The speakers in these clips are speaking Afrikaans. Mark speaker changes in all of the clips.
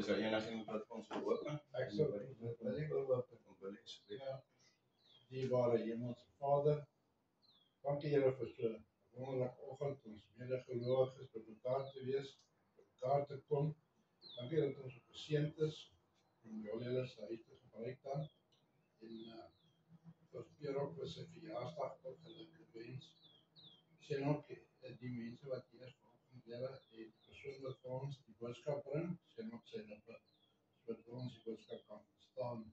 Speaker 1: Is daar enigiemand wat ons wil open?
Speaker 2: Ek sou wil open. Ja. Dierbare Hemelse Vader, dankie Here vir so 'n wonderlike oggend, ons medegelowiges by mekaar te wees, by mekaar te kom. Dankie dat ons geseënd is om julle se huis te gebruik dan. En ons Pierre ook vir sy verjaarsdag tot gelukkig wens. Sien ook die mense wat hier vanoggend Here die persoon wat vir ons die boodskap bring, sien ook sy lippe, sodat ons die boodskap kan verstaan.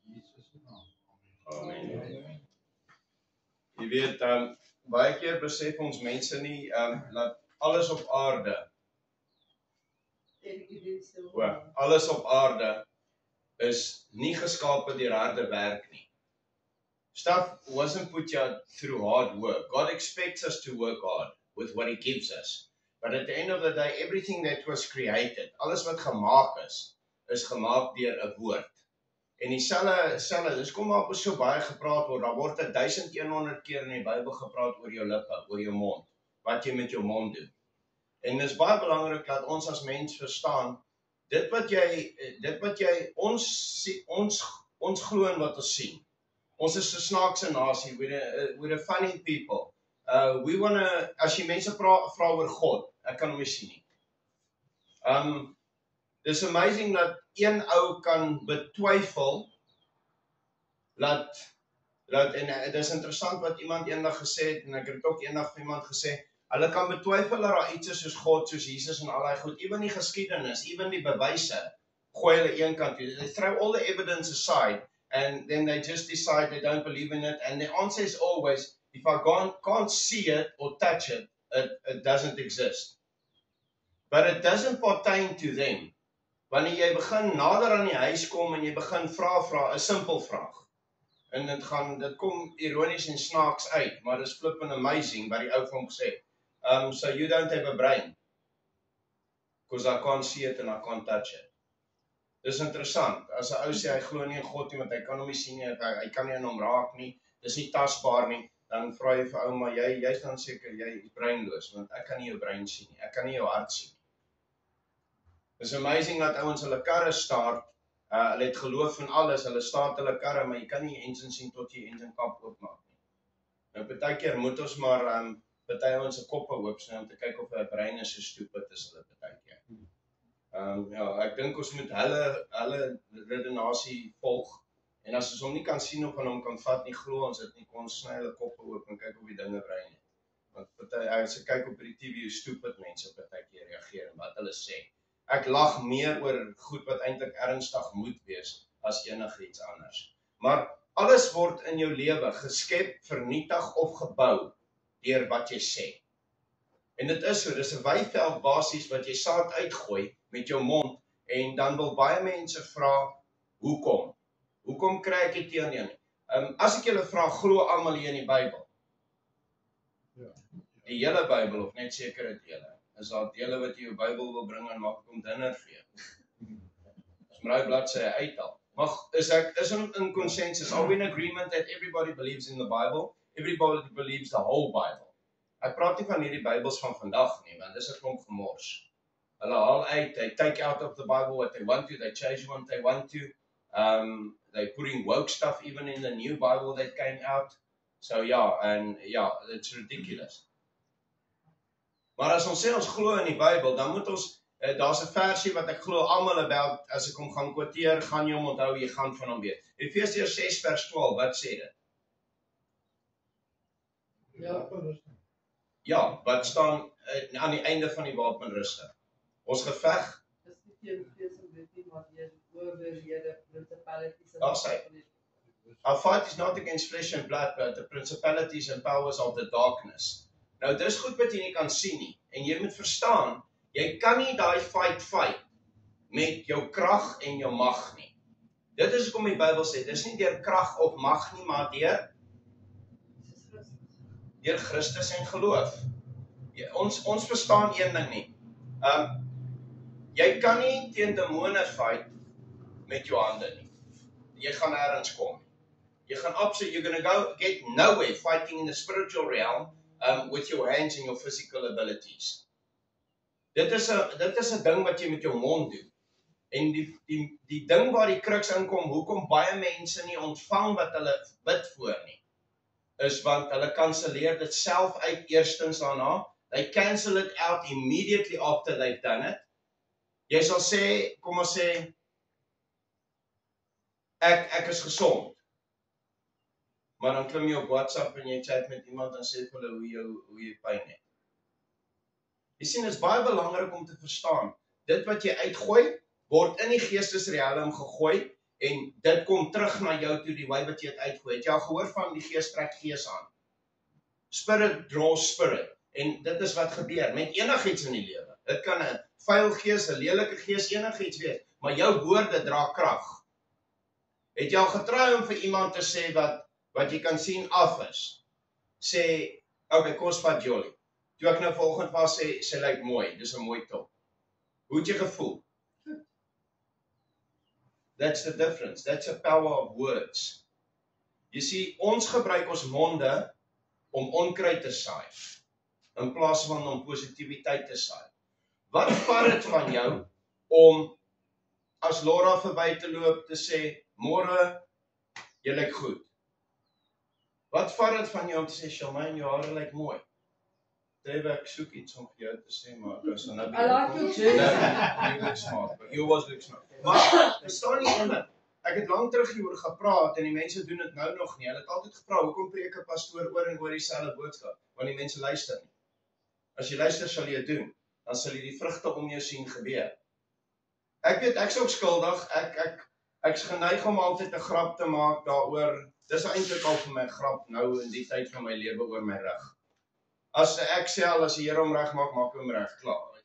Speaker 2: In Jesus se naam.
Speaker 1: Amen. Jy weet, baie keer besef ons mense nie, dat alles op aarde, alles op aarde is nie geskape deur harde werk nie. Stuff wasn't put you through hard work. God expects us to work hard with what He gives us. But at the end of the day, everything that was created, alles wat gemaak is gemaak deur 'n woord. En dieselfde, dis kom maar op so baie gepraat word, daar word 1100 keer in die Bybel gepraat oor jou lippe, oor jou mond, wat jy met jou mond doen. En dis baie belangrik dat ons as mens verstaan, dit wat jy, ons glo in wat ons sien. Ons is 'n snaakse nasie, we're a funny people. We wanna, as jy mense vra oor God, ek kan hom nie sien nie. It's amazing dat een ou kan betwyfel en het is interessant wat iemand eendag gesê het, en ek het ook eendag vir iemand gesê, hulle kan betwyfel dat daar iets is soos God, soos Jesus en al daai goed, even die geskiedenis, even die bewyse, gooi hulle een kant toe. They throw all the evidence aside, and then they just decide they don't believe in it, and the answer is always, if I can't see it or touch it, it doesn't exist. But it doesn't pertain to them. Wanneer jy begin nader aan die huis kom en jy begin vra 'n simpel vraag. En dit kom ironies en snaaks uit, maar dit is flipping amazing wat die ou van hom gesê. So you don't have a brain. Because I can't see it and I can't touch it. Dis interessant. As 'n ou sê hy glo nie in God nie, want hy kan hom nie sien nie, hy kan nie aan hom raak nie, dis nie tasbaar nie, dan vra jy vir ou, maar jy's dan seker jy is breinloos, want ek kan nie jou brein sien nie, ek kan nie jou hart sien nie. It's amazing dat ouens hulle karre start, hulle het geloof in alles, hulle start hulle karre, maar jy kan nie die engine sien tot jy engine kap oopmaak nie. Nou partykeer moet ons maar party ouens se koppe oop sny om te kyk of hulle brein is so stupid is hulle partykeer. Ja, ek dink ons moet hulle redenasie volg, en as ons hom nie kan sien of aan hom kan vat nie, glo ons dit nie, kon ons sny hulle koppe oop en kyk of die dinge brein het. Want as ek kyk op die TV hoe stupid mense partykeer reageer en wat hulle sê. Ek lag meer oor goed wat eintlik ernstig moet wees as enigiets anders. Maar alles word in jou lewe geskep, vernietig of gebou deur wat jy sê. En dit is so, dis 'n weiveld basies wat jy saad uitgooi met jou mond, en dan wil baie mense vra, hoekom? Hoekom kry ek dit nie? As ek julle vra, glo almal hier in die Bybel?
Speaker 2: Ja.
Speaker 1: Die hele Bybel, of net sekere dele? Is daar dele wat jy jou Bybel wil bring en maak om dinner vir jou? As my bladsye uithaal. Maar is in consensus, are we in agreement that everybody believes in the Bible? Everybody believes the whole Bible. Ek praat nie van hierdie Bybels van vandag nie, want dis 'n klomp gemors. Hulle haal uit, they take out of the Bible what they want to, they change what they want to. They putting woke stuff even in the new Bible that came out. So it's ridiculous. Maar as ons sê ons glo in die Bybel, dan moet ons, daar's 'n versie wat ek glo almal about, as ek hom gaan quoteer, gaan jy hom onthou, jy gaan van hom weet. Efesiërs 6 vers 12, wat sê dit? Ja, wat staan aan die einde van die wapenrusting? Ons geveg
Speaker 3: is nie teen vlees en bloed nie, maar deur owerhede, principalities en
Speaker 1: Daar sê. Our fight is not against flesh and blood, but the principalities and powers of the darkness. Nou, dis goed wat jy nie kan sien nie, en jy moet verstaan, jy kan nie daai fight met jou krag en jou mag nie. Dit is hoekom die Bybel sê, dis nie deur krag of mag nie, maar deur Christus en geloof. Ons verstaan een ding nie. Jy kan nie teen demone fight met jou hande nie. Jy gaan nêrens kom. Jy gaan you're going to get nowhere fighting in the spiritual realm with your hands and your physical abilities. Dit is 'n ding wat jy met jou mond doen. En die ding waar die kruks inkom, hoekom baie mense nie ontvang wat hulle bid voor nie, is want hulle kanselleer dit self uit eerstens daarna. They cancel it out immediately after they've done it. Jy sal sê, kom ons sê, ek is gesond. Maar dan klim jy op WhatsApp en jy chat met iemand en sê vir hulle hoe jy pyn het. Jy sien, dit is baie belangrik om te verstaan. Dit wat jy uitgooi, word in die geestesrealm gegooi en dit kom terug na jou toe die wy wat jy het uitgooi. Het jy al gehoor van die gees trek gees aan? Spirit draws spirit. En dit is wat gebeur met enigiets in die lewe. Dit kan 'n vuil gees, 'n lelike gees, enigiets wees, maar jou woorde dra krag. Het jy al getry om vir iemand te sê wat jy kan sien af is? Sê, okay, kom ons vat Jolie. Toe ek nou vanoggend was sê, sy lyk mooi, dis 'n mooi top. Hoe het jy gevoel? That's the difference. That's the power of words. Jy sien, ons gebruik ons monde om onkruid te saai, in plaas van om positiwiteit te saai. Wat vat dit van jou om as Laura verby te loop te sê, môre, jy lyk goed? Wat vat dit van jou om te sê, Charmaine, jou hare lyk mooi? Dave, ek soek iets om vir jou te sê, maar ek is nou
Speaker 3: I like your jersey.
Speaker 1: you look smart, but you always look smart. Maar, verstaan nie ene, ek het lang terug hieroor gepraat en die mense doen dit nou nog nie. Hulle het altyd gevra, hoekom preek 'n pastoor oor en oor dieselfde boodskap? Want die mense luister nie. As jy luister, sal jy doen. Dan sal jy die vrugte om jou sien gebeur. Ek weet, ek's ook skuldig. Ek's geneig om altyd 'n grap te maak daaroor. Dis eintlik al vir my 'n grap nou in die tyd van my lewe oor my rug. As ek sê al, as die Here hom reg maak, maak hy hom reg, klaar.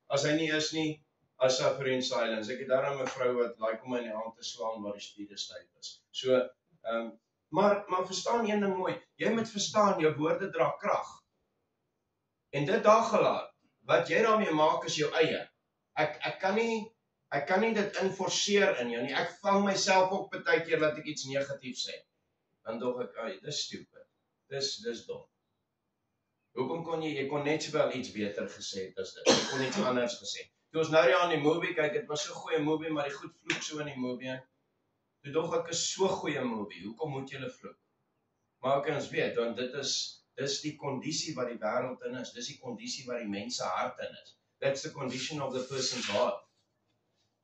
Speaker 1: As hy nie is nie, as suffer in silence. Ek het daarom 'n vrou wat like om my in die hand te slaan waar die spiere styf is. So, maar verstaan een ding mooi. Jy moet verstaan, jou woorde dra krag. En dit daar gelaat, wat jy daarmee maak is jou eie. Ek kan nie dit inforceer in jou nie. Ek vang myself op baie keer dat ek iets negatief sê. Dan dog ek, dis stupid. Dis dom. Hoekom kon jy kon net sowel iets beter gesê het as dit. Jy kon iets anders gesê. Toe ons nou aan die movie kyk, dit was so 'n goeie movie, maar die goed vloek so in die movie. Toe dog ek is so 'n goeie movie. Hoekom moet julle vloek? Maar ek kan ons weet, want dis die kondisie wat die wêreld in is. Dis die kondisie wat die mense hart in is. That's the condition of the person's heart.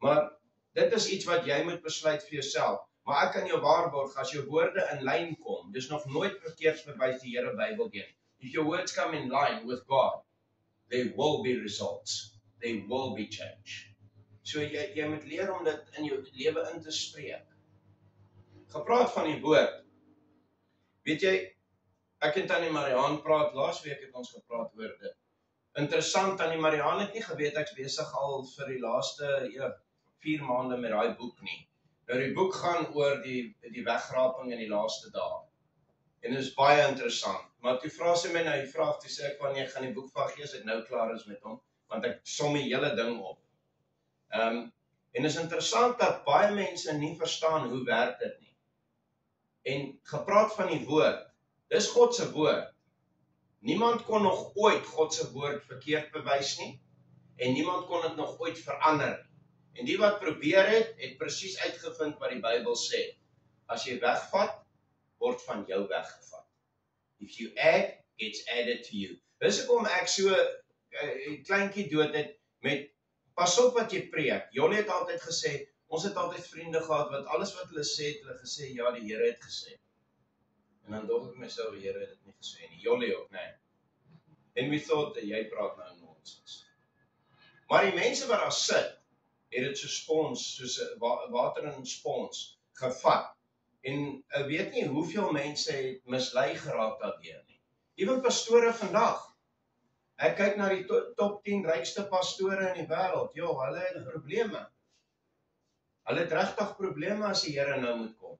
Speaker 1: Maar dit is iets wat jy moet besluit vir jouself. Maar ek kan jou waarborg, as jou woorde in lyn kom, dis nog nooit verkeerd verwys die Here Bybel geen. If your words come in line with God, there will be results. There will be change. So jy moet leer om dit in jou lewe in te spreek. Gepraat van die woord. Weet jy, ek en Tannie Mariaan praat, laasweek het ons gepraat oor dit. Interessant, Tannie Mariaan het nie geweet ek's besig al vir die laaste 4 maande met daai boek nie. Nou die boek gaan oor die wegraping in die laaste dae. En dit is baie interessant. Maar toe vra sy my nou die vraag, toe sê ek wanneer ek gaan die boek van gee as ek nou klaar is met hom, want ek som die hele ding op. En is interessant dat baie mense nie verstaan hoe werk dit nie. En gepraat van die woord, dis God se woord. Niemand kon nog ooit God se woord verkeerd bewys nie, en niemand kon dit nog ooit verander nie. En die wat probeer het presies uitgevind wat die Bybel sê. As jy wegvat, word van jou weggevat. If you add, it's added to you. Dis hoekom ek so 'n kleintjie dood het met, pas op wat jy preek. Jolie het altyd gesê, ons het altyd vriende gehad, wat alles wat hulle sê, het hulle gesê, ja, die Here het gesê. En dan dog ek myself, die Here het dit nie gesê nie. Jolie ook, nee. And we thought that jy praat nou nonsens. Maar die mense wat daar sit, het dit so spons, soos water in 'n spons, gevat. En ek weet nie hoeveel mense het mislei geraak daardeur nie. Ewen pastore vandag. Ek kyk na die top 10 rykste pastore in die wêreld. Ja, hulle het probleme. Hulle het regtig probleme as die Here nou moet kom.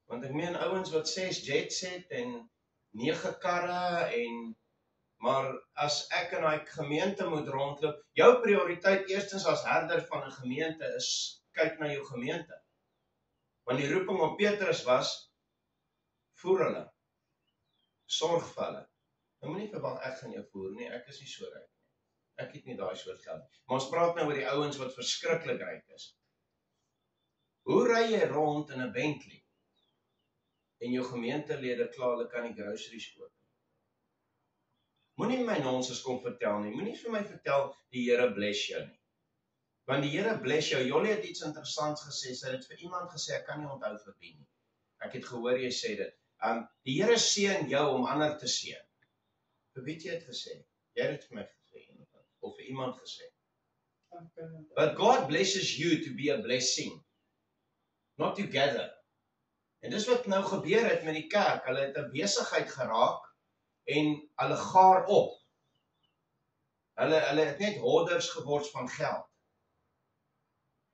Speaker 1: Want ek meen ouens wat 6 jets het en 9 karre maar as ek in daai gemeente moet rondloop, jou prioriteit eerstens as herder van 'n gemeente is kyk na jou gemeente. Want die roeping op Petrus was, voer hulle, sorg vir hulle. Nou moenie verwag ek gaan jou voer nie, ek is nie so ryk nie. Ek het nie daai soort geld nie. Maar ons praat nou oor die ouens wat verskriklik ryk is. Hoe ry jy rond in 'n Bentley? En jou gemeentelede kla hulle kan die groceries koop. Moenie my nonsens kom vertel nie. Moenie vir my vertel die Here bless jou nie. Want die Here bless jou. Jolie het iets interessants gesê. Sy het vir iemand gesê, ek kan nie onthou vir wie nie. Ek het gehoor jy sê dit. Die Here seën jou om ander te seën. Vir wie jy het gesê? Jy het dit vir my gesê of vir iemand gesê. But God blesses you to be a blessing, not together. En dis wat nou gebeur het met die kerk. Hulle het 'n besigheid geraak en hulle gaar op. Hulle het net hoarders geword van geld.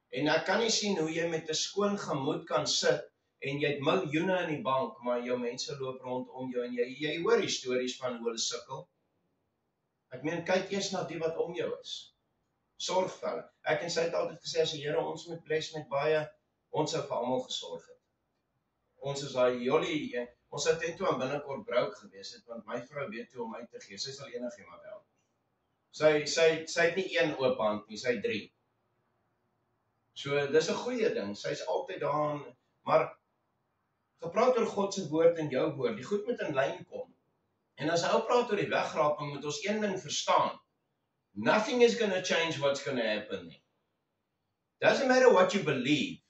Speaker 1: En ek kan nie sien hoe jy met 'n skoon gemoed kan sit en jy het miljoene in die bank, maar jou mense loop rondom jou en jy hoor die stories van hoe hulle sukkel. Ek meen, kyk eers na die wat om jou is. Sorg vir hulle. Ek en sy het altyd gesê, as die Here ons moet bless met baie, ons sou vir almal gesorg het. Ons is daai Jolie, ons het net toe aan binnekort brouk gewees het, want my vrou weet toe om my te gee. Sy sal enigiemand help. Sy het nie een oop hand nie, sy het 3. So, dis 'n goeie ding. Sy's altyd daar, maar gepraat oor God se woord en jou woord. Die goed moet in lyn kom. En as hy praat oor die wegraping, moet ons een ding verstaan. Nothing is going to change what's going to happen nie. Doesn't matter what you believe.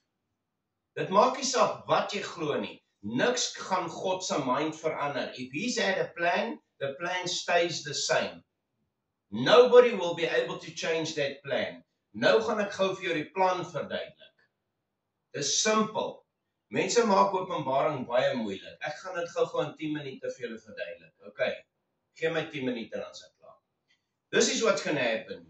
Speaker 1: Dit maak nie saak wat jy glo nie. Niks gaan God se mind verander. If he's had a plan, the plan stays the same. Nobody will be able to change that plan. Nou gaan ek gou vir jou die plan verduidelik. Dis simpel. Mense maak Openbaring baie moeilik. Ek gaan dit gou in 10 minute vir julle verduidelik. Okay. Gee my 10 minute dan is ek klaar. This is what's going to happen.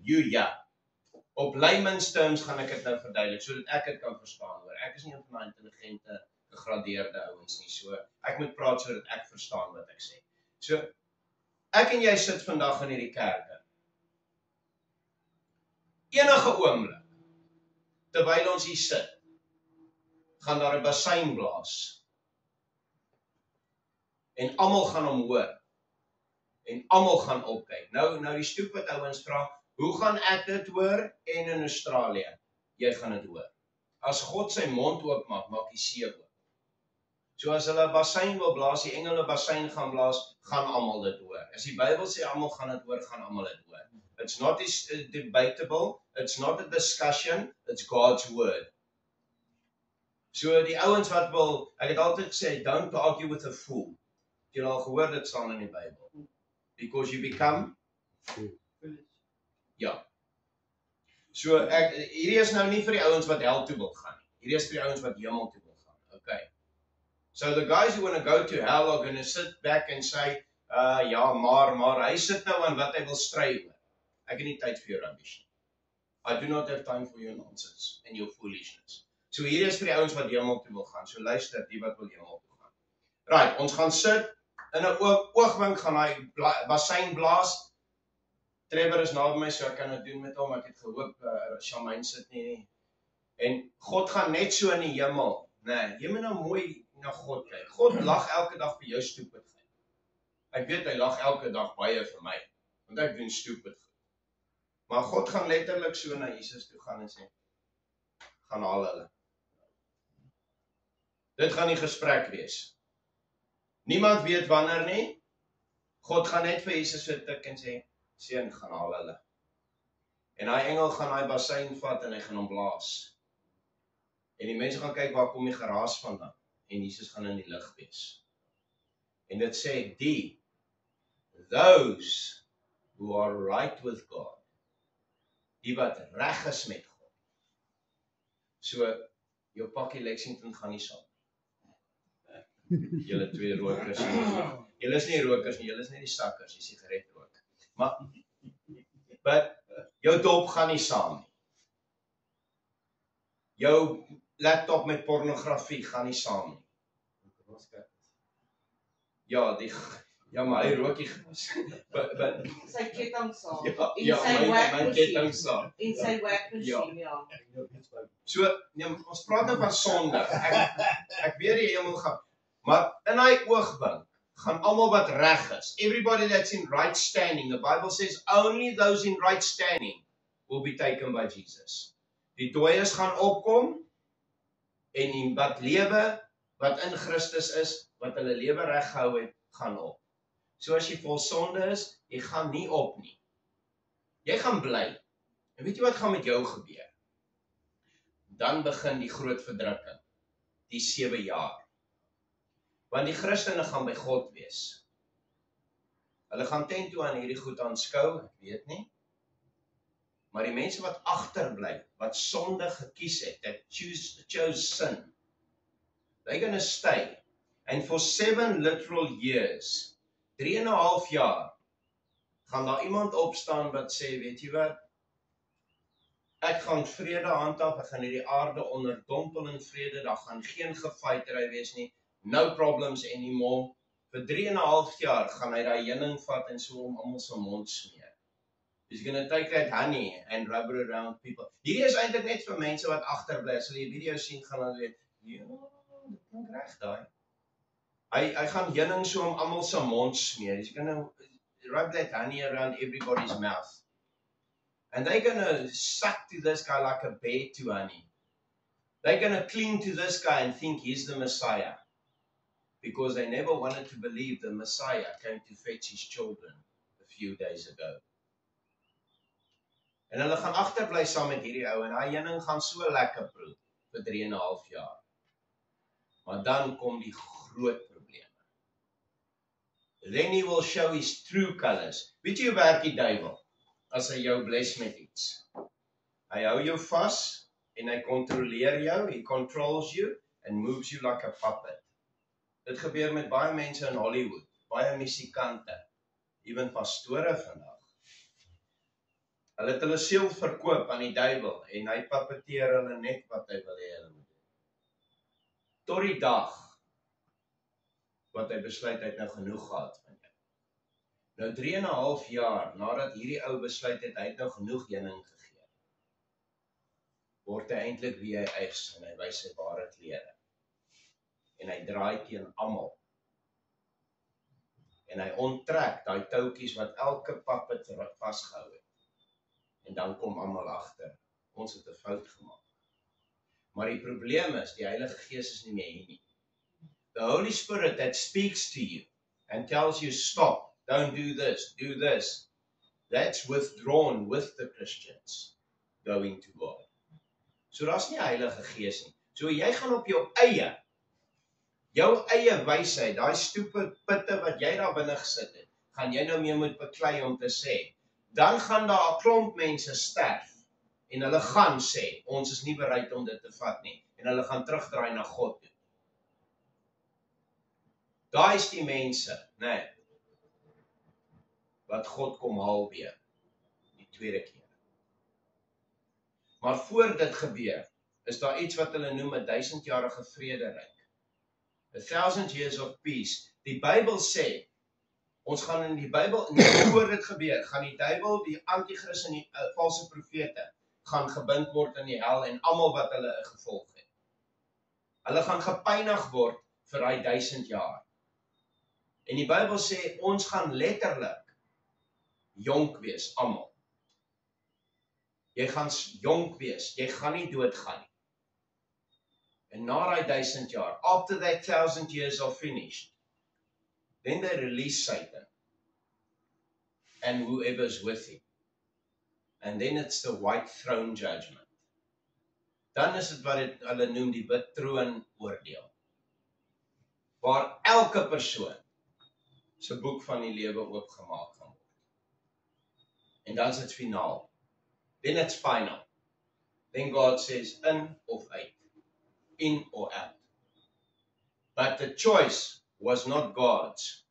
Speaker 1: Op layman's terms gaan ek dit nou verduidelik sodat ek dit kan verstaan. Ek is nie van daai intelligente, gegradeerde ouens nie. So ek moet praat sodat ek verstaan wat ek sê. So ek en jy sit vandag in hierdie kerke. Enige oomblik terwyl ons hier sit, gaan daar 'n bassein blaas. En almal gaan hom hoor. En almal gaan opkyk. Nou die stupid ouens vra, hoe gaan ek dit hoor? En in Australië, jy gaan dit hoor. As God sy mond oopmaak, maak die see oop. So as hulle 'n bassein wil blaas, die engele bassein gaan blaas, gaan almal dit hoor. As die Bybel sê almal gaan dit hoor, gaan almal dit hoor. It's not debatable, it's not a discussion, it's God's word. So die ouens wat wil, ek het altyd gesê, don't argue with a fool. Jy al gehoor dit staan in die Bybel. Because you become
Speaker 3: Foolish.
Speaker 1: Ja. So hierdie is nou nie vir die ouens wat hel toe wil gaan nie. Hierdie is vir die ouens wat hemel toe wil gaan. Okay. So the guys who want to go to hell are going to sit back and say, ja, maar hy sit nou aan wat hy wil stry oor. Ek het nie tyd vir jou rubbish nie. I do not have time for your nonsense and your foolishness. So hier is vir die ouens wat hemel toe wil gaan. So luister, die wat wil hemel toe gaan. Right, ons gaan sit in 'n oogwink gaan hy bassein blaas. Trevor is naby my, so ek kan dit doen met hom. Ek het gehoop Shamaine sit nie. En God gaan net so in die hemel. Nee, jy moet nou mooi na God kyk. God lag elke dag vir jou stupidheid. Ek weet hy lag elke dag baie vir my, want ek doen stupid goed. Maar God gaan letterlik so na Jesus toe gaan en sê, gaan haal hulle. Dit gaan die gesprek wees. Niemand weet wanneer nie. God gaan net vir Jesus so tik en sê, seun, gaan haal hulle. En daai engel gaan daai bassein vat en hy gaan hom blaas. En die mense gaan kyk waar kom die geraas vandaan. En Jesus gaan in die lig wees. En dit sê, those who are right with God, die wat reg is met God. So, jou pakkie Lexington gaan nie saam. Julle twee rokers. Julle is nie rokers nie, julle is net die sakkers, die sigaretroker. Maar jou dop gaan nie saam nie. Jou laptop met pornografie gaan nie saam nie. Ja, maar hy rookie.
Speaker 3: Sy ketting saam.
Speaker 1: Ja, my ketting saam.
Speaker 3: En sy werkmasjien, ja.
Speaker 1: So, ons praat nou van sonde. Ek weet die hemel gaan. Maar in hy oogwink gaan almal wat reg is. Everybody that's in right standing. The Bible says only those in right standing will be taken by Jesus. Die dooies gaan opkom en die wat lewe, wat in Christus is, wat hulle lewe reg gehou het, gaan op. So as jy vol sonde is, jy gaan nie op nie. Jy gaan bly. En weet jy wat gaan met jou gebeur? Dan begin die groot verdrukking. Die 7 jaar. Want die Christene gaan by God wees. Hulle gaan teen toe aan hierdie goed aanskou, ek weet nie. Maar die mense wat agterbly, wat sonde gekies het, that chose sin, they're going to stay. And for 7 literal years, 3,5 jaar, gaan daar iemand opstaan wat sê, weet jy wat, ek gaan vrede handhaaf, ek gaan hierdie aarde onderdompel in vrede, daar gaan geen gefighterry wees nie, no problems anymore. Vir 3,5 jaar gaan hy daai heuning vat en so om almal se mond smeer. He's going to take that honey and rub it around people. Hierdie is eintlik net vir mense wat agterbly. As hulle die video sien, gaan hulle weet, ja, dit klink reg daai. Hy gaan heuning so om almal se mond smeer. He's going to rub that honey around everybody's mouth. And they're going to suck to this guy like a bear to honey. They're going to cling to this guy and think he's the Messiah. Because they never wanted to believe the Messiah came to fetch his children a few days ago. En hulle gaan agterbly saam met hierdie ou en daai heuning gaan so lekker proe vir 3,5 jaar. Maar dan kom die groot probleme. Then he will show his true colors. Weet jy hoe werk die duiwel? As hy jou bless met iets. Hy hou jou vas en hy kontroleer jou, he controls you and moves you like a puppet. Dit gebeur met baie mense in Hollywood, baie musikante, even pastore vandag. Hulle het hulle siel verkoop aan die duiwel en hy puppeteer hulle net wat hy wil hê hulle moet doen. Tot die dag wat hy besluit hy het nou genoeg gehad van jou. Nou 3,5 jaar nadat hierdie ou besluit het hy het nou genoeg heuning gegee, word hy eintlik wie hy is en hy wys sy ware klere. En hy draai teen almal. En hy onttrek daai toutjies wat elke puppet vasgehou het. En dan kom almal agter. Ons het 'n fout gemaak. Maar die probleem is, die Heilige Gees is nie meer hier nie. The Holy Spirit that speaks to you and tells you stop, don't do this. That's withdrawn with the Christians going to God. So daar's nie Heilige Gees nie. So jy gaan op jou eie wysheid, daai stupid pitte wat jy daar binne gesit het, gaan jy nou mee moet beklei om te sê, dan gaan daar 'n klomp mense sterf, en hulle gaan sê, ons is nie bereid om dit te vat nie, en hulle gaan terugdraai na God toe. Daai is die mense, nee, wat God kom haal weer, die tweede keer. Maar voor dit gebeur, is daar iets wat hulle noem 'n 1000-jarige vrederyk. 1,000 years of peace. Die Bybel sê, ons gaan in die Bybel, net voor dit gebeur, gaan die duiwel, die antichrist en die valse profete, gaan gebind word in die hel en almal wat hulle gevolg het. Hulle gaan gepynig word vir daai 1000 jaar. En die Bybel sê, ons gaan letterlik jonk wees, almal. Jy gaan jonk wees, jy gaan nie doodgaan nie. En na daai 1000 jaar, after that 1000 years are finished, then they release Satan and whoever's with him. And then it's the white throne judgment. Dan is dit wat hulle noem die wit troon oordeel. Waar elke persoon se boek van die lewe oopgemaak gaan word. En dan is dit finaal. Then it's final. Then God says in of uit. In or out. But the choice was not God's.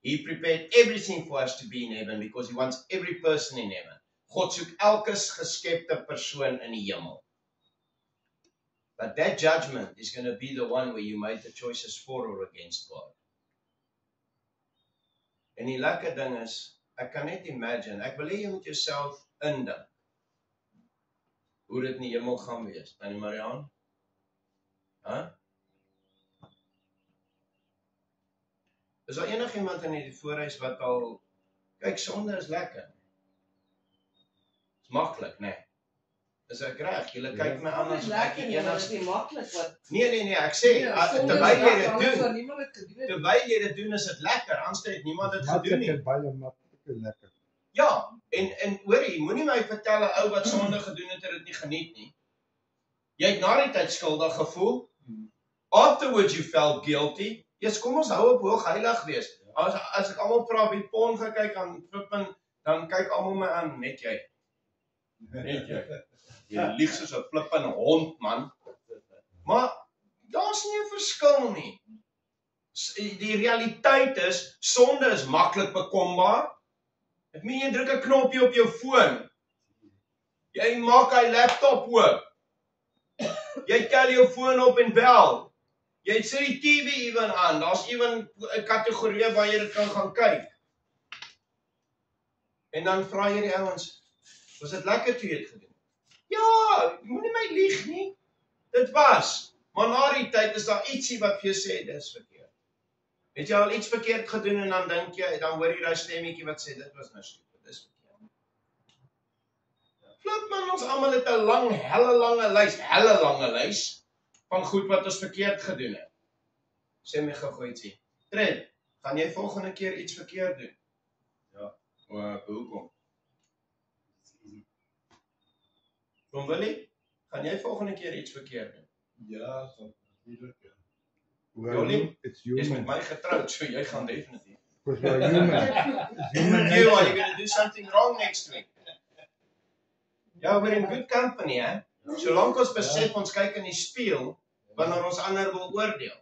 Speaker 1: He prepared everything for us to be in heaven because he wants every person in heaven. God soek elke geskepte persoon in die hemel. But that judgment is going to be the one where you made the choices for or against God. En die lekker ding is, ek kan net imagine, ek wil hê jy moet jouself indink hoe dit in die hemel gaan wees. Tannie Marianne? Is daar enigiemand in die voorhuis wat al, kyk, sonde is lekker. Is maklik, nee. Is ek reg? Julle kyk my aan as ek die enigste.
Speaker 3: nie maklik wat.
Speaker 1: Nee, ek sê, terwyl jy dit doen,
Speaker 3: Niemand het gedoen het.
Speaker 1: terwyl jy dit doen, is dit lekker, anders het niemand dit gedoen nie.
Speaker 2: Baie maklik en lekker.
Speaker 1: Ja, en hoorie, moenie my vertel 'n ou wat sonde gedoen het dit nie geniet nie. Jy het na die tyd skuldig gevoel. Afterwards you felt guilty. Yes, kom ons hou op hoog heilig wees. As ek almal vra wie porn gekyk dan kyk almal my aan, net jy. Net jy. Jy lieg soos 'n flippende hond, man. Maar daar's nie 'n verskil nie. Die realiteit is, sonde is maklik bekombaar. Ek meen jy druk 'n knoppie op jou foon. Jy maak hy laptop oop. Jy tel jou foon op en bel. Jy sit die TV ewen aan. Daar's ewen 'n kategorie waar jy dit kan gaan kyk. En dan vra jy die ouens, was dit lekker toe jy dit gedoen? Ja, moenie my lieg nie. Dit was. Maar na die tyd is daar ietsie wat vir jou sê dis verkeerd. Het jy al iets verkeerd gedoen en dan dink jy, dan hoor jy daai stemmetjie wat sê dit was nou stupid, dis verkeerd. Flip man, ons almal het 'n helle lange lys van goed wat ons verkeerd gedoen het. Sê my gou ietsie. Tred, gaan jy volgende keer iets verkeerd doen? Ja. Hoekom? Kom Willie, gaan jy volgende keer iets verkeerd doen?
Speaker 2: Ja, so natuurlik.
Speaker 1: Jolie,
Speaker 2: it's
Speaker 1: jy's met
Speaker 2: human.
Speaker 1: my getroud, so jy gaan definitief.
Speaker 2: Because we're human. It's human
Speaker 1: You are
Speaker 2: nature.
Speaker 1: going to do something wrong next week. Ja, we're in good company, hè? Solank ons besef ons kyk in die spieël wanneer ons ander wil oordeel.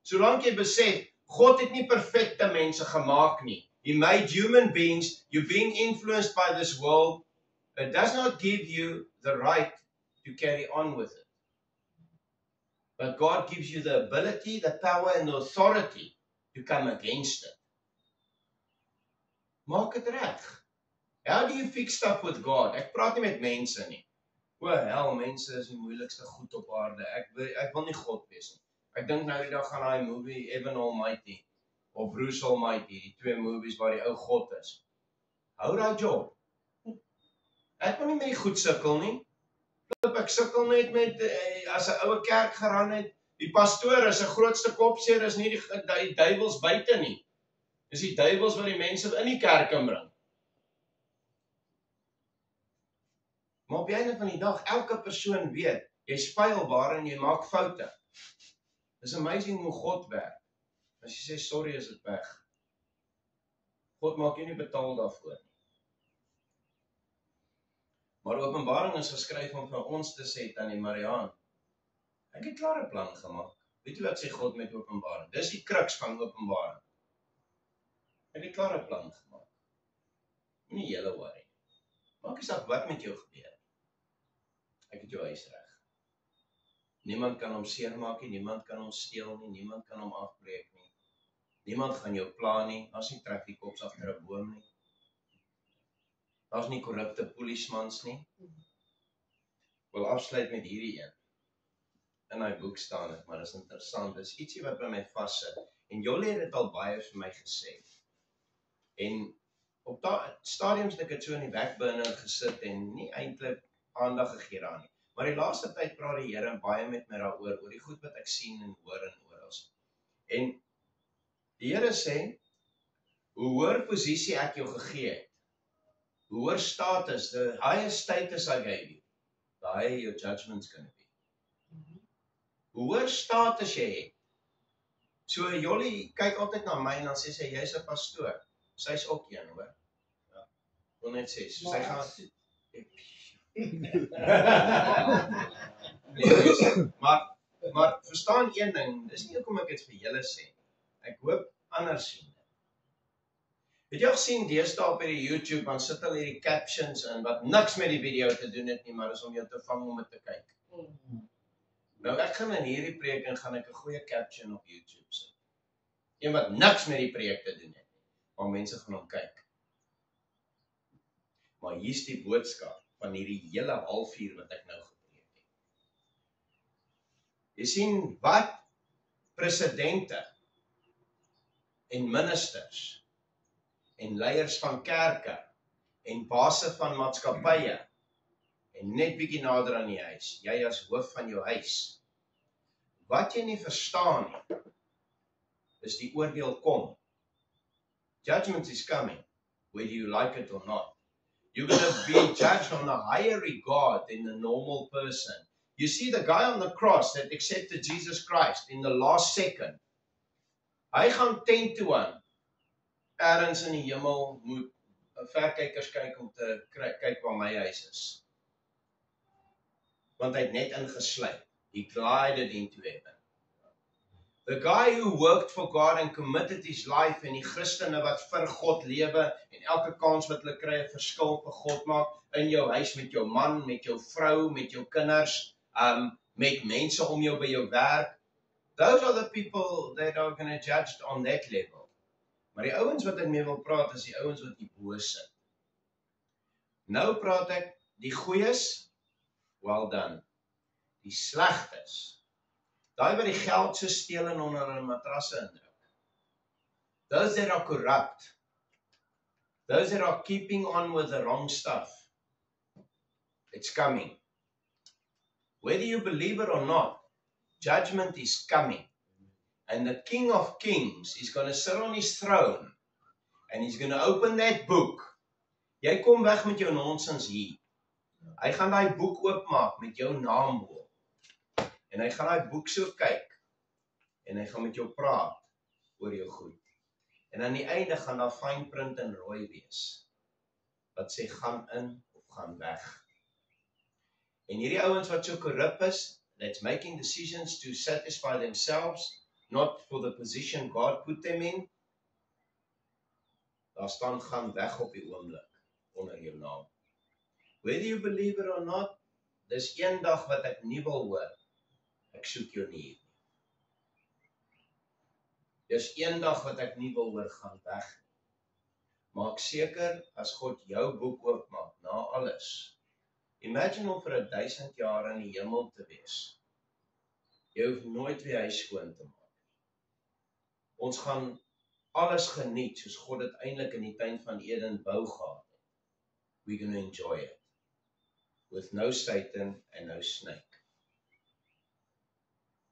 Speaker 1: Solank jy besef God het nie perfekte mense gemaak nie. He made human beings. You're being influenced by this world. It does not give you the right to carry on with it. But God gives you the ability, the power and the authority to come against it. Maak dit reg. How do you fix stuff with God? Ek praat nie met mense nie. Hel, mense is die moeilikste goed op aarde. Ek wil nie God wees nie. Ek dink nou die dag gaan daai movie Evan Almighty of Bruce Almighty, die twee movies waar die ou God is. Hou daai job. Ek wil nie met die goed sukkel nie. Ek sukkel net met, as 'n oue kerk geraan het, die pastoor is 'n grootste kopseer, is nie die duiwels buite nie. Dis die duiwels wat die mense in die kerk inbring. Maar op die einde van die dag, elke persoon weet, jy's feilbaar en jy maak foute. Dis amazing hoe God werk. As jy sê sorry, is dit weg. God maak jy nie betaal daarvoor nie. Maar Openbaring is geskryf om vir ons te sê, Tannie Mariaan, ek het klaar 'n plan gemaak. Weet jy wat sê God met Openbaring? Dis die kruks van Openbaring. Ek het klaar 'n plan gemaak. Nie julle worry. Maak nie saak wat met jou gebeur. Ek het jou huis reg. Niemand kan hom seermaak nie, niemand kan hom steel nie, niemand kan hom afbreek nie. Niemand gaan jou pla nie, as nie trek die kops agter 'n boom nie. Daar's nie korrupte polismans nie. Wil afsluit met hierdie een. In my boek staan dit, maar dis interessant. Dis ietsie wat by my vassit. En Jolie het dit al baie vir my gesê. En op daai stadiums het ek dit so in die backburner gesit en nie eintlik aandag gegee daaraan nie. Maar die laaste tyd praat die Here baie met my daaroor, oor die goed wat ek sien en hoor en oral. En die Here sê, hoe hoër posisie ek jou gegee het, hoe hoër status, the higher status I gave you, the higher your judgment's going to be. Hoe hoër status jy het. So Jolie kyk altyd na my en dan sê sy, jy's 'n pastoor. Sy's ook een, hoor. Ja. Wil net sê, so sy gaan maar verstaan een ding, dis nie hoekom ek dit vir julle sê. Ek hoop anders sien. Het jy al gesien deesdae op die YouTube, dan sit hulle hierdie captions in wat niks met die video te doen het nie, maar is om jou te vang om dit te kyk. Nou ek gaan in hierdie preek en gaan ek 'n goeie caption op YouTube sit. Een wat niks met die preek te doen het nie, maar mense gaan hom kyk. Maar hier's die boodskap van hierdie hele halfuur wat ek nou gepreek het. Jy sien wat presidente en ministers en leiers van kerke en basse van maatskappye en net bietjie nader aan die huis, jy as hoof van jou huis. Wat jy nie verstaan nie, is die oordeel kom. Judgment is coming, whether you like it or not. You're going to be judged on a higher regard than the normal person. You see the guy on the cross that accepted Jesus Christ in the last second. Hy gaan 10 toe aan. Ergens in die hemel moet verkykers kyk om te kyk waar my huis is. Want hy het net ingesluit. He glided into heaven. The guy who worked for God and committed his life en die Christene wat vir God lewe en elke kans wat hulle kry 'n verskil vir God maak in jou huis met jou man, met jou vrou, met jou kinders, met mense om jou by jou werk. Those are the people that are going to judge on that level. Maar die ouens wat ek mee wil praat is die ouens wat hier bo sit. Nou praat ek die goeies, well done. Die slegtes. Daai wat die geld so steel en onder hulle matrasse indruk. Those that are corrupt. Those that are keeping on with the wrong stuff. It's coming. Whether you believe it or not, judgment is coming. And the King of Kings is going to sit on his throne and he's going to open that book. Jy kom weg met jou nonsens hier. Hy gaan daai boek oopmaak met jou naam bo. En hy gaan daai boek so kyk en hy gaan met jou praat oor jou goed. En aan die einde gaan daar fine print in rooi wees wat sê gaan in of gaan weg. En hierdie ouens wat so korrup is, that's making decisions to satisfy themselves, not for the position God put them in, daar staan gaan weg op die oomblik onder jou naam. Whether you believe it or not, dis een dag wat ek nie wil hoor. Ek soek jou nie hier. Dis een dag wat ek nie wil hoor gaan weg. Maak seker as God jou boek oopmaak na alles. Imagine om vir 1000 jaar in die hemel te wees. Jy hoef nooit weer huis skoon te maak. Ons gaan alles geniet soos God dit eintlik in die tuin van Eden bou gehad het. We're going to enjoy it. With no Satan and no snake.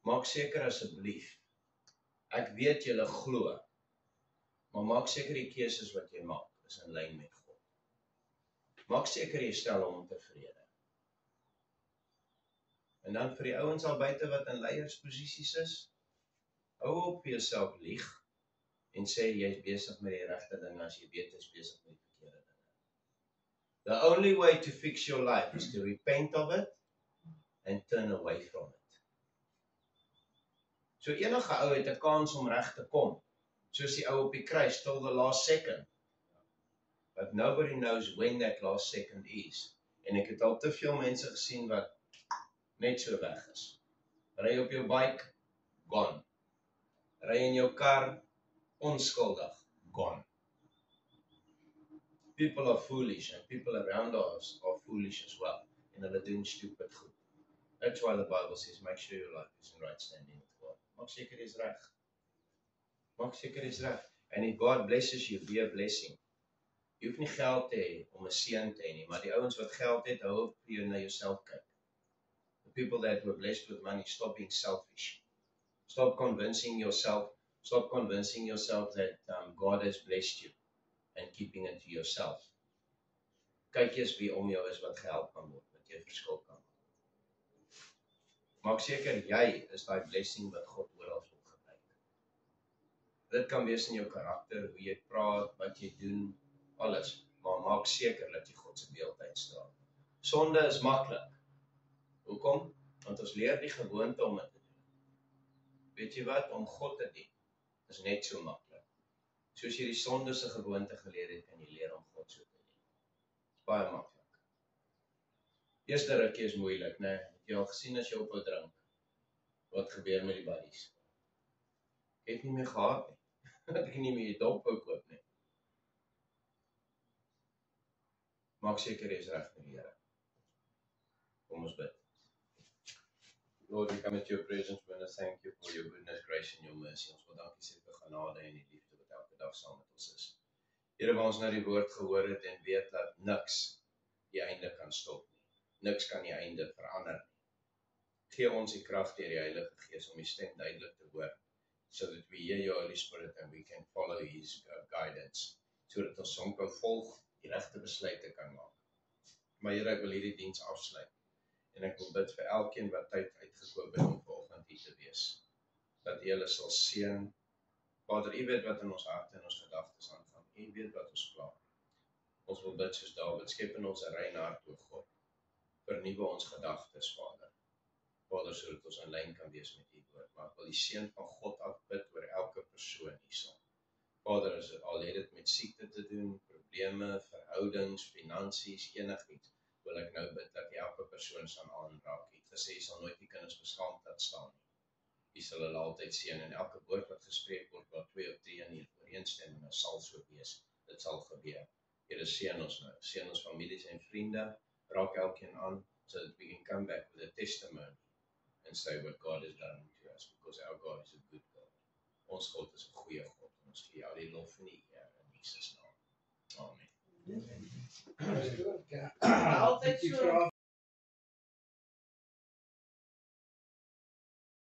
Speaker 1: Maak seker asseblief, ek weet julle glo, maar maak seker die keuses wat jy maak, is in lyn met God. Maak seker jy stel hom tevrede. En dan vir die ouens al buite wat in leiersposisies is, hou op vir jouself lieg, en sê jy is besig met die regte ding, as jy weet jy is besig met die verkeerde ding. The only way to fix your life is to repent of it, and turn away from it. So enige ou het 'n kans om reg te kom, soos die ou op die kruis, till the last second. But nobody knows when that last second is. En ek het al te veel mense gesien wat net so weg is. Ry op jou bike, gone. Ry in jou kar, onskuldig, gone. People are foolish and people around us are foolish as well. En hulle doen stupid goed. That's why the Bible says, make sure your life is in right standing with God. Maak seker is reg. Maak seker is reg. And if God blesses you, be a blessing. Jy hoef nie geld te hê om 'n seën te hê nie, maar die ouens wat geld het, hou op vir jou na jouself kyk. The people that were blessed with money, stop being selfish. Stop convincing yourself that God has blessed you and keeping it to yourself. Kyk eers wie om jou is wat gehelp kan word, wat jy verskil kan maak. Maak seker jy is daai blessing wat God oral wil gebruik. Dit kan wees in jou karakter, hoe jy praat, wat jy doen, alles, maar maak seker dat jy God se beeld uitstraal. Sonde is maklik. Hoekom? Want ons leer die gewoonte om dit te doen. Weet jy wat? Om God te dien is net so maklik. Soos jy die sonde se gewoonte geleer het, kan jy leer om God so te dien. Dis baie maklik. Eerste rukkie is moeilik, né? Het jy al gesien as jy ophou drink? Wat gebeur met die buddies? Ek het nie meer gehad nie. Dat ek nie meer die dop wou koop nie. Maak seker jy is reg met die Here. Kom ons bid. Lord, we come into your presence, we want to thank you for your goodness, grace and your mercy. Ons wil dankie sê vir genade en die liefde wat vandag saam met ons is. Here, waar ons nou die woord gehoor het en weet dat niks die einde kan stop nie. Niks kan die einde verander nie. Gee ons die krag deur die Heilige Gees om die stem duidelik te hoor, so that we hear your Holy Spirit and we can follow his guidance, sodat ons hom kan volg, die regte besluite kan maak. Maar Here, ek wil hierdie diens afsluit, en ek wil bid vir elkeen wat tyd uitgekoop het om vanoggend hier te wees, dat U hulle sal seën. Vader, U weet wat in ons harte en ons gedagtes aangaan, U weet wat ons pla. Ons wil bid soos Dawid, skep in ons 'n rein hart, o God, vernuwe ons gedagtes, Vader, sodat ons in lyn kan wees met U woord, maar ek wil die seën van God afbid oor elke persoon hierso. Vader, al het dit met siekte te doen, probleme, verhoudings, finansies, enigiets, wil ek nou bid dat elke persoon sal aanraak. U het gesê, U sal nooit die kinders beskaamd laat staan nie. U sal hulle altyd seën, en elke woord wat gespreek word, waar 2 of 3 in ooreenstemming sal so wees. Dit sal gebeur. Here, seën ons nou, seën ons families en vriende, raak elkeen aan, so that we can come back with a testimony and say what God has done to us, because our God is a good God. Ons God is 'n goeie God, en ons gee al die lof en die eer in Jesus naam. Amen.
Speaker 3: Altyd so.